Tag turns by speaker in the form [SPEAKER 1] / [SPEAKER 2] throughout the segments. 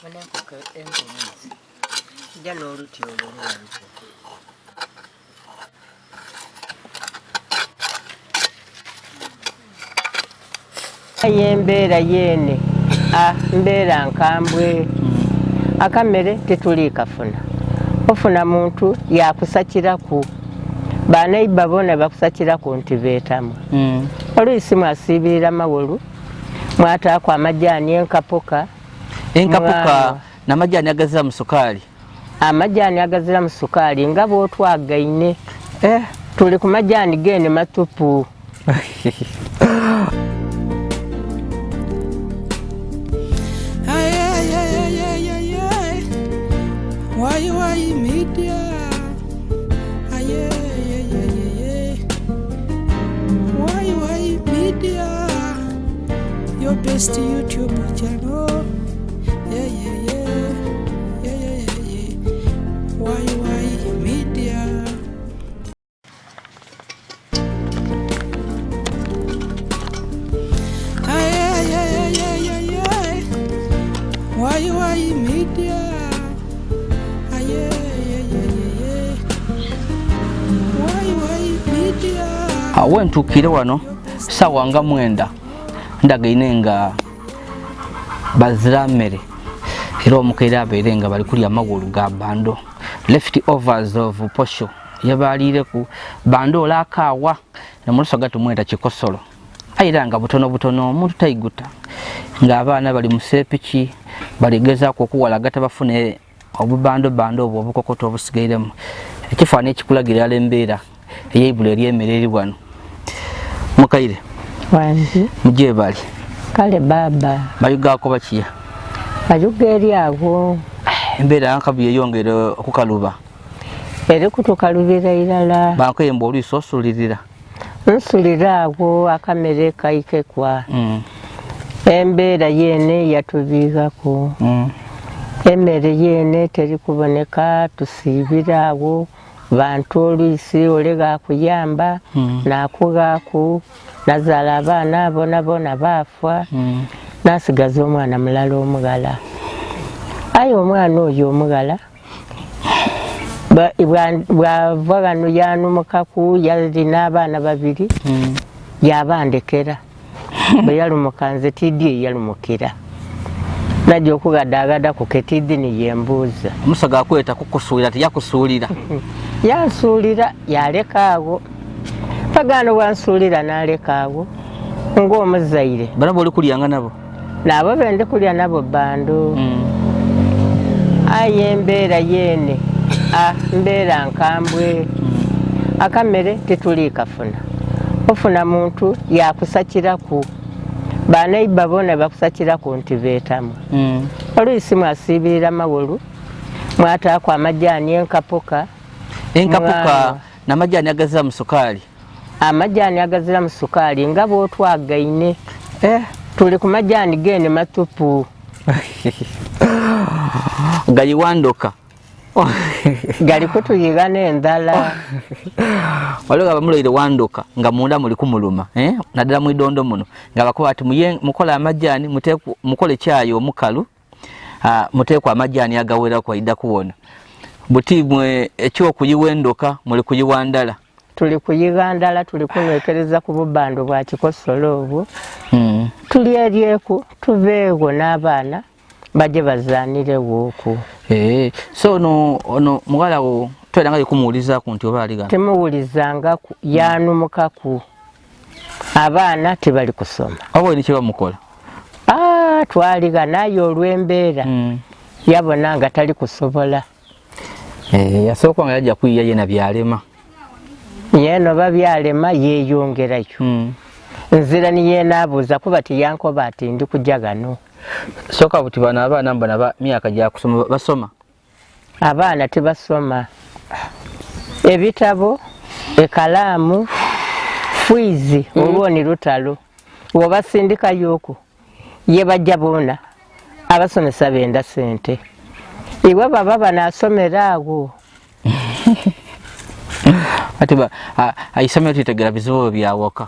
[SPEAKER 1] Manenkoka enkomezi. Kijja n'oluti olulungi. Yembeera yene mbeera nkambwe akamere tetuli kafuna ofuna muntu yakusakiraku banaiba bona bakusakiraku nti beetamu oluisi mwasiibirira mawolu mwataako amajaani enkapuka
[SPEAKER 2] n'amajaani agazira mu sukaali
[SPEAKER 1] amajaani agazira mu sukaali nga bwotwagaine tuli ku majaani gene matupu.
[SPEAKER 3] Why media? Why media? Your best YouTube channel. Why media? Why media?
[SPEAKER 2] Wentukire wano sawa nga 9 ndagaine nga bazira mmere era omukaire abeere nga bali kulya amagulu ga bando leftovers of posho yabalire ku bando olakaawa namuluso gatumweta kikosolo ayira nga butono omuntu tayiguta nga abaana bali musepiki baligezaako okuwalagata bafune obubando obwo obukokoto obusigairemu ekifaananyi ekikulagira embeera eyeibula eryemmere eri wano. Mukaire
[SPEAKER 1] wanzi
[SPEAKER 2] muje bali
[SPEAKER 1] kale baba
[SPEAKER 2] bayugaako bakiya
[SPEAKER 1] bayuga eri awo
[SPEAKER 2] embeera yankabu yeyongere okukaluba
[SPEAKER 1] eri kutukalubira irala
[SPEAKER 2] bankayemba oluiso osulirira
[SPEAKER 1] nsulira awo akamere kaikekwa embeera yene yatubiigako emmere yene teri kuboneka tusiibira awo bantu oluisi olega kuyamba nakugaaku nazaala abaana bona baafwa nasigaza omwana mulala omugala aye omwana oyo omugala bwava gano yanumukaku yalina abaana 2 yabandekera bwe yalumuka nze tiddi yalumukira najja okugadagada ku ketiddi niyembuuza
[SPEAKER 2] omusaga akweta kukusuulira tiyakusuulira
[SPEAKER 1] yansuulira yalekaawo pagano wansuulira nalekaawo ng'omuzaire
[SPEAKER 2] bana boli kulyanga nabo
[SPEAKER 1] nabo bende kulya nabo bando aye embeera yene mbeera nkambwe akamere tetuli kafuna ofuna muntu yakusakiraku banaiba bona bakusakiraku nti beetamu oluisi mwasiibirira mawolu mwataako amajaani enkapuka
[SPEAKER 2] n'amajaani agazira mu sukaali
[SPEAKER 1] amajaani agazira mu sukaali nga bwotwagaine tuli ku majaani gene matupu
[SPEAKER 2] gayiwandoka
[SPEAKER 1] gali kutuyiga n'endala
[SPEAKER 2] waliwo abamuloire wandoka nga munda muli kumuluma naddala mu idondo muno nga bakuba ati mukola amajaani mukole kyayo omukalu muteekwa amajaani agawerako ayidda kuwona buti mwe ekyokuyiwa endoka muli kuyiwa ndala
[SPEAKER 1] tuli kuyiga ndala tuli kunwekereza ku bubando bwa kikosolo obwo tuli eryeku tuveewo n'abaana baje bazaanirewo oku
[SPEAKER 2] so ono mugala wo twelanga yekumuwulizaku nti oba aligana
[SPEAKER 1] temuwulizangaku yanumukaku abaana tebali kusoma
[SPEAKER 2] oba ni kye bamukola
[SPEAKER 1] twaliga naye olw'embeera yabona nga tali kusobola
[SPEAKER 2] yasooka nga yajja kuyiya yena byalema
[SPEAKER 1] yeno babyalema yeyongerayo nzira niyenaabuuza kuba tiyankoba ati ndi kujja gano
[SPEAKER 2] soka buti bana abaana mbona myaka gya kusoma basoma
[SPEAKER 1] abaana tebasoma ebitabo ekalaamu fwizi olwoni lutalo wobasindikayo oku ye bajja bona abasomesa benda sente iwe baba banasomera awo
[SPEAKER 2] ati aisomero titegera bizibu byawaka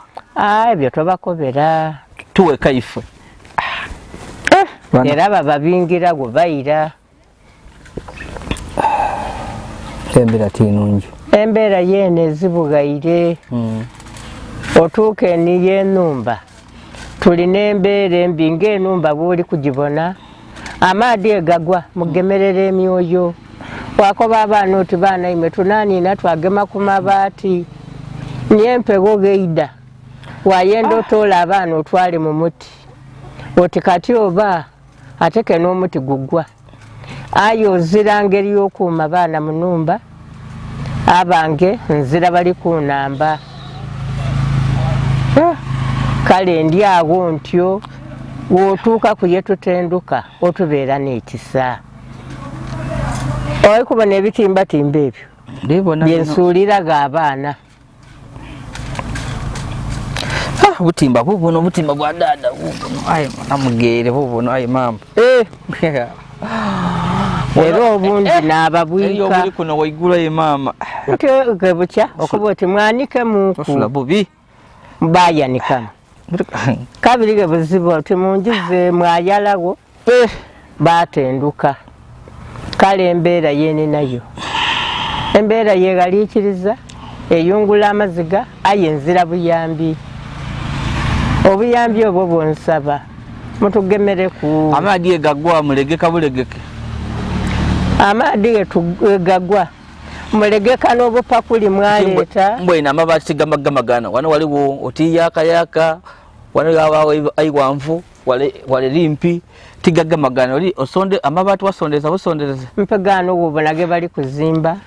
[SPEAKER 1] ebyo tobakobera
[SPEAKER 2] tuweka ife
[SPEAKER 1] era baba bingira go bayira
[SPEAKER 2] tembera tinungi
[SPEAKER 1] embera yene zibugaire otuuke ni yenumba tulina embeera embi ng'enumba bw'oli kugibona amaadi egagwa mugemerera emyoyo wakoba abaana oti baana imwe tunaniina twagema ku mabaati nyempewo geida wayenda otoola abaana otwale mu muti oti kati oba ateke n'omuti gugwa ayo ozira ngeri y'okuuma baana mu numba abange nzira bali kunamba kale ndi awo ntyo wotuuka ku yetutenduka otubeera n'ekisa olikubona ebitimbatimba ebyo byensuuliraga abaana
[SPEAKER 2] butimba bubuno butimba bwa dada bubuno ayi namugere bubuno ayi mama
[SPEAKER 1] era obundi n'ababwika
[SPEAKER 2] obuli kuno waigula ye mama
[SPEAKER 1] gebukya okuba oti mwanike muku
[SPEAKER 2] bubi
[SPEAKER 1] bayanikamu kabiri ge buzibu oti mungize mwayalawo batenduka kale embeera yene nayo embeera yegaliikiriza eyungula amaziga aye nzira buyambi obuyambi obwo bwonsaba mutugemere ku
[SPEAKER 2] amaadi egagwa mulegeka bulegeke
[SPEAKER 1] amaadi egagwa mulegeka n'obupakuli mwaleeta
[SPEAKER 2] mbwena amabaati gamagamagana wano waliwo oti yakayaka wano yabawo aiwanvu wale limpi tigagamagana oli osonde amabaati wasondeza busondereze
[SPEAKER 1] mpegano wubonage bali kuzimba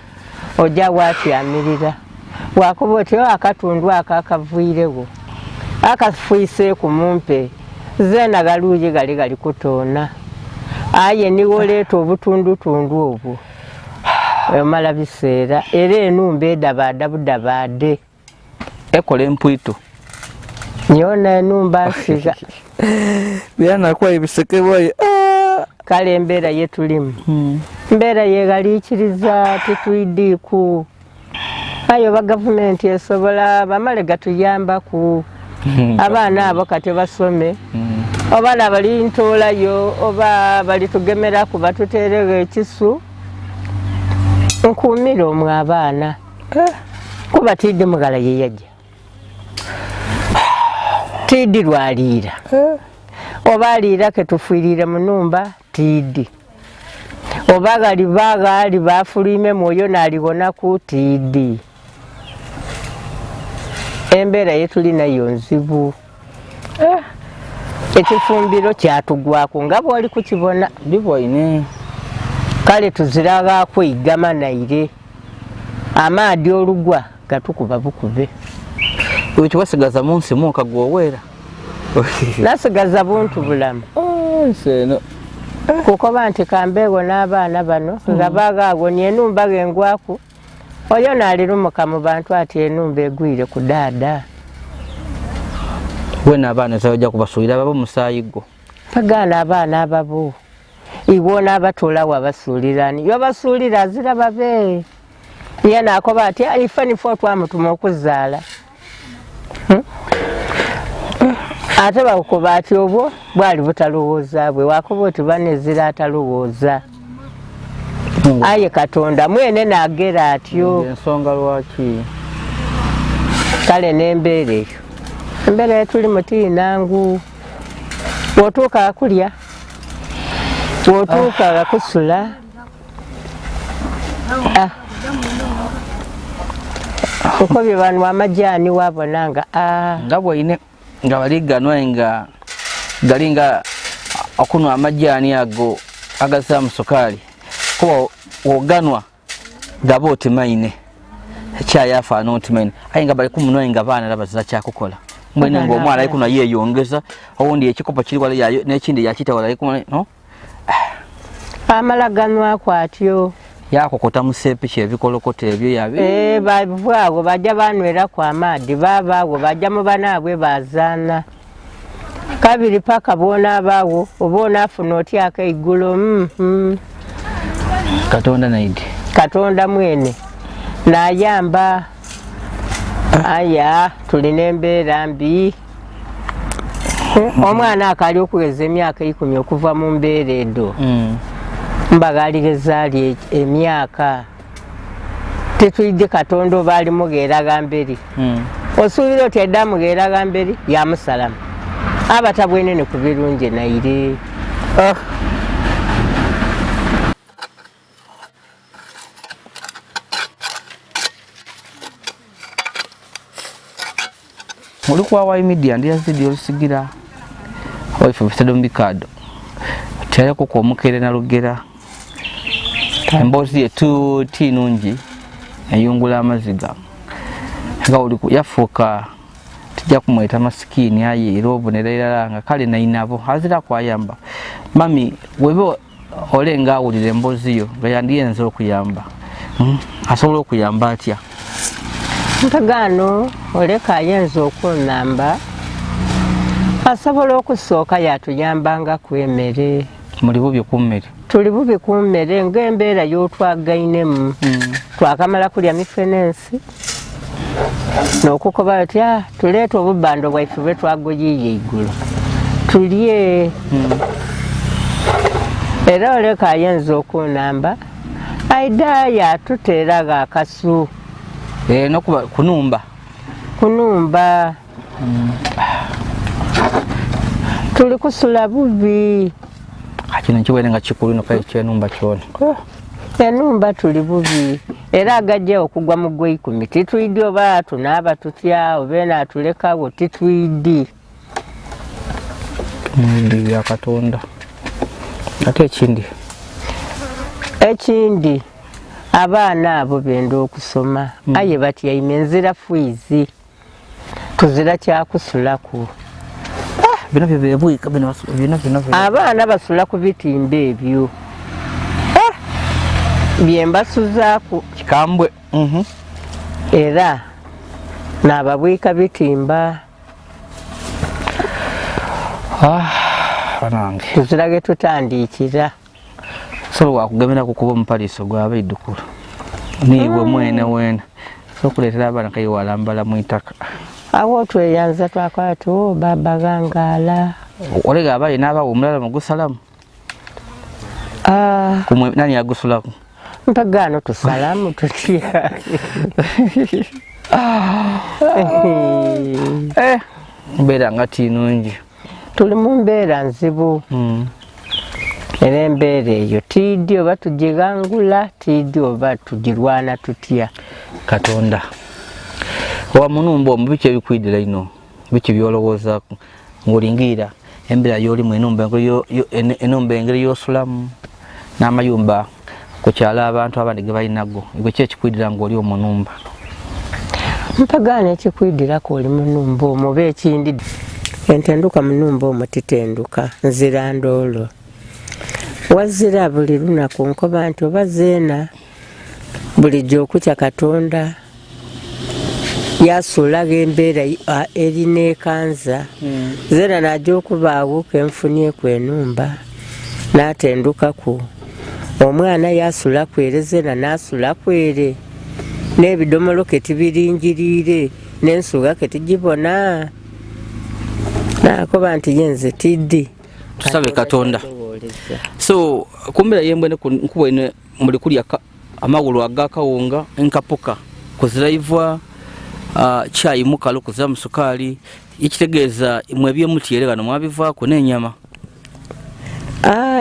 [SPEAKER 1] ojja watyamirira wakuba otyo akatundu akakavwirewo akafuise ku mumpe zena galuuyi gali kutoona aye niwo leeta obutundutundu obwo omala biseera era enumba edabaada budabaade
[SPEAKER 2] ekola empwito
[SPEAKER 1] nyona enumba asiga
[SPEAKER 2] byanakuwa ebiseke bwaye
[SPEAKER 1] kale embeera yetulimu mbeera yegaliikiriza tetwidiiku ayo ba gavumenti esobola bamale gatuyambaku abaana abo kati basome oba bali ntoolayo oba bali tugemeraku batuteerewo ekisu nkuumire omwe abaana kuba tiddi mugala yeyajja tiddi lwaliira oba aliira ketufiirire mu numba tiddi oba gali bafulime mwoyo naliwonaku tiddi embeera yetulinayo nzibu ekifumbiro kyatugwako nga bwoli kukibona
[SPEAKER 2] bibwaine
[SPEAKER 1] kale tuziraga kwigama naire amaadi olugwa gatukuba bukube
[SPEAKER 2] ekyo wasigaza munsi muka gwowera
[SPEAKER 1] nasigaza buntu bulamu
[SPEAKER 2] nseno
[SPEAKER 1] kukoba nti kambeego n'abaana bano nga bagaago nenumba gengwaku oyo nalirumuka mu bantu ati enumba egwire ku daada
[SPEAKER 2] wena abaana zajja kubasuulira babo musaayigo
[SPEAKER 1] pagana abaana ababo iwo n'abatola wabasuulirani yobasuulira azira babe ye nakoba ati ife nifo twamutuma okuzaala ate bakukoba ati obwo bwali butalowooza bwe wakoba oti banezira atalowooza aye Katonda mwene naagera atyo
[SPEAKER 2] ensonga lwaki
[SPEAKER 1] kale n'embeera eyo embeera yetuli mutiinangu wotuuka kulya wotuuka kusula kuko bye bantu amajaani wabona
[SPEAKER 2] nga bwaine nga baliganwa nga galinga okunwa amajaani ago agazaamu sukaali kuba woganwa gaba otimaine ekyayafaana otimaine aye nga bali kumunwa nga baana labazira kyakukola mwene ng'omwana ali kuno yeeyongeza owundi ekikopo kiri wala yayo n'ekindi yakita wala no
[SPEAKER 1] amalaganwako atyo
[SPEAKER 2] yakokota musepiki ebikolokota ebyo yabe
[SPEAKER 1] bavaago bajja banweraku amaadi babaago bajja mu banaabwe bazaana kabiri paka bw'onaabaawo oba onaafuna otyako eiggulo
[SPEAKER 2] Katonda naidi
[SPEAKER 1] Katonda mwene nayamba aya tulina embeera mbi omwana akali okuweza emyaka 10 okuva mu mbeera edo mbagaliriza ali emyaka tetuyidde Katonda oba alimu geeraga mberi osuubira oti eddamu geeraga mberi yamusalamu abatabwenene ku birungi naire
[SPEAKER 2] Muri kwa Hawaii Media ndi yazidi olusigira oife bisado mbikado tayari ko mukere na lugera embozi yetu tinungi ayungula amaziga nga uli yafuka tijja kumweta maskini ayi robonera nga kale na inabo hazira kwayamba mami webo olenga awulire embozi yo nga yandiyenza okuyamba asobola okuyamba atya
[SPEAKER 1] ntagano oleka ayenza okunamba asobola okusooka yatuyambanga kwemere
[SPEAKER 2] muli bubi kummere
[SPEAKER 1] tuli bubi kummere ng'embeera y'otwagainemu twakamala kulya mifenensi n'okukoba tya tuleeta obubbando bwaife bwe twagoyiye igulu tulye era oleka ayenza okunamba aidaya atuteeraga akasu
[SPEAKER 2] nokuba
[SPEAKER 1] kunumba tuli kusula bubi
[SPEAKER 2] kino kiwere nga kikulu no kale kyenumba kyona
[SPEAKER 1] enumba tuli bubi era agajja okugwa mu gwe 10 titwidi oba tunaaba tutya obeena atulekawo titwidi
[SPEAKER 2] ndi ya Katonda ate
[SPEAKER 1] ekindi abaana abo benda okusoma aye batya imenzira fuizi tuzira kyakusulaku
[SPEAKER 2] bino byebuika bino
[SPEAKER 1] abaana basula ku bitimba ebyo byembasuzaku
[SPEAKER 2] kikambwe
[SPEAKER 1] era n'ababwika bitimba
[SPEAKER 2] banange
[SPEAKER 1] tuzirage tutandikira
[SPEAKER 2] solo wakugemera kukuba omupaliso gwabe iddukulu niwe mwene wena sokuleetera abaana kayi walambala mu itaka
[SPEAKER 1] awo tweyanza twakola tu baba gangala
[SPEAKER 2] olega abayi n'abawo omulala mugusalamu kumwe nani yagusulaku
[SPEAKER 1] mpagano tusalamu tutya
[SPEAKER 2] mbeera nga tinungi
[SPEAKER 1] tuli mu mbeera nzibu era embeera eyo tiddi oba tugigangula tiddi oba tugirwana tutya
[SPEAKER 2] Katonda wa munumba omu biki ebikwidira ino biki byolowoozaku ng'olingira embeera y'olimu enumba engeri y'osulamu n'amayumba ku kyalo abantu abandi ge balinago gwe ki ekikwidira ng'oli omunumba
[SPEAKER 1] mpagaana ekikwidirako oli munumba omwo oba ekindi entenduka munumba omwo titenduka nzira ndoolo wazira buli lunaku nkoba nti oba zeena bulijjo okutya Katonda yasuulaga embeera erina ekanza zeena najja okubaawo kenfunieku enumba n'atendukaku omwana yasula kwere zeena n'asula kwere n'ebidomolo ketibiringiriire n'ensuga ketugibona nakoba nti yenze tiddi
[SPEAKER 2] tusabe Katonda so kumbera yembwe nkuba ine muli kulya amagulu agakawunga enkapuka kuziraivwa chai mukalo kuzira musukali ikitegeeza imwe byemutiere gano mwabivaako n'enyama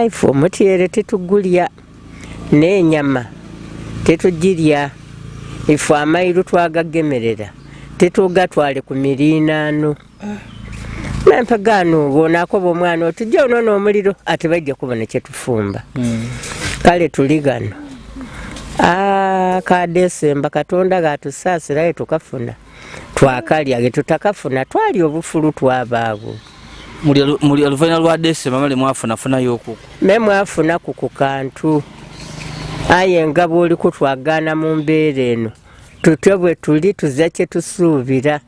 [SPEAKER 1] ife omutiere tetugulya n'enyama tetugirya ife amairu twagagemerera tetugatwale ku mirinaano nampagano bonakoba omwana otujja onoona omuliro ate bajja kubona kyetufumba kale tuli gano ka Desemba Katonda gatusaasirayo tukafuna twakalya ge tutakafuna twali obufulu twabaawo
[SPEAKER 2] muli oluvannyuma lwa Desemba mali mwafunafunayo okuku
[SPEAKER 1] me mwafuna ku kantu aye nga bw'oli kutwagaana mu mbeera eno tutwe bwe tuli tuza kye tusuubira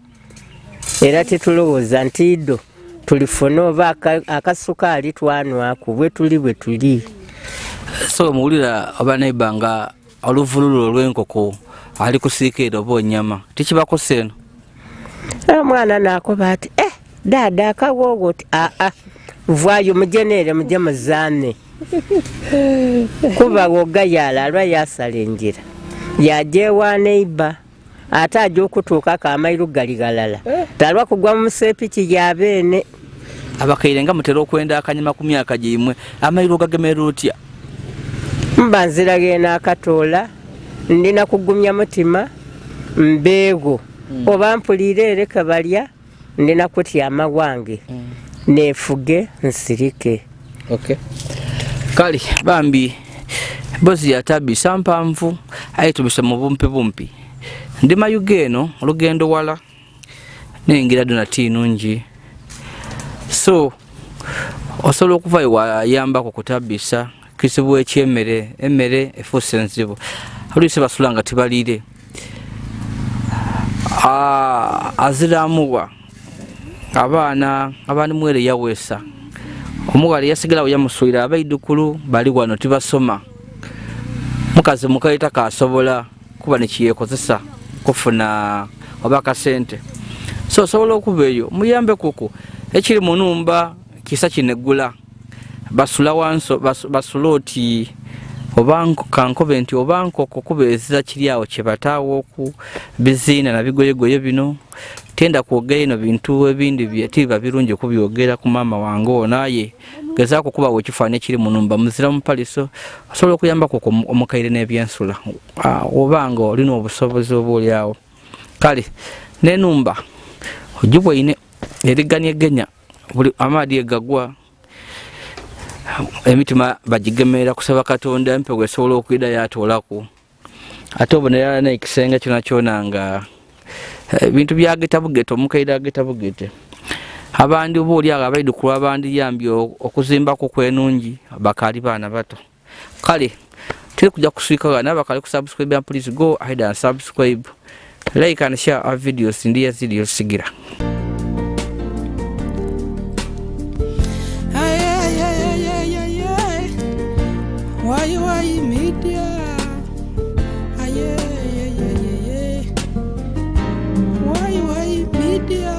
[SPEAKER 1] era tetulowooza nti iddo tulifuna oba akasukaali twanwaku bwe tuli
[SPEAKER 2] so muwulira oba neiba nga oluvululu olw'enkoko ali kusiika era oba onyama tekibakose eno
[SPEAKER 1] omwana nakoba ati dada akawogo vwayo mujenere muje muzane kuba woga yalalwa yasalenjira yajewa neiba ate ajja okutuuka akamairu gali galala talwa kugwa mu sepiki yabene
[SPEAKER 2] abakaire nga mutera okwenda akanyama ku myaka gyimwe amairu gagemera otya
[SPEAKER 1] mba nziragena akatoola ndina kugumya mutima mbeego oba mpulire ereka balya ndina kutyama wange nefuge nsirike.
[SPEAKER 2] Okay. Kali bambi bozi yatabisa mpanvu aye tubisa mu bumpi ndi mayugeno olugendo wala nengira donati nungi so osobola okuva wayamba ku kutabisa kisibu ekyemere emere efuse nzibu olise basulanga tibalire aziramuwa abaana abandi mwere yawesa omuwali yasigala yamusuira abaidukulu bali wano tibasoma mukazi mukaita kasobola kuba nekiyekozesa kufuna obaka sente so sobola okubeyo muyambe kuku ekiri munumba kisa kinegula basula wanso basuloti obanko kankobe nti obanko kokubezira kiriawo kyebatawo ku bizina na bigoyegoye bino tenda kwogera ino bintu ebindi byetiba birunje kubyogera ku mama wange naye gezaako kuba wekifanye kiri munumba muzira mu paliso osobola okuyamba ko omukaire n'ebyensula obanga olina obusobozi obulyawo kale n'enumba ojibwa ine eriganye genya buli amadi egagwa emitima bajigemera kusaba Katonda mpe gwesobola okwida yatolako ate obonera n'ekisenga kyona nga bintu byageta bugeto omukaire ageta bugete abandi obuli abaidukulu abandi yambi okuzimba ko kwenungi bakali bana bato kale tuli kujja kuswika n'abakali kusubscribe and please go ahead and subscribe, like and share our videos ndiye zidi sigira.
[SPEAKER 3] Why media? Why media?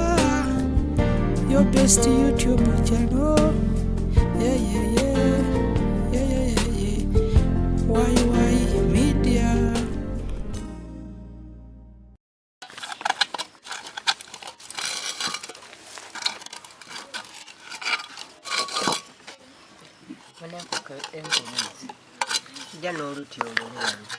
[SPEAKER 3] Your best YouTube channel. Why media?
[SPEAKER 1] Jano oluti olulungi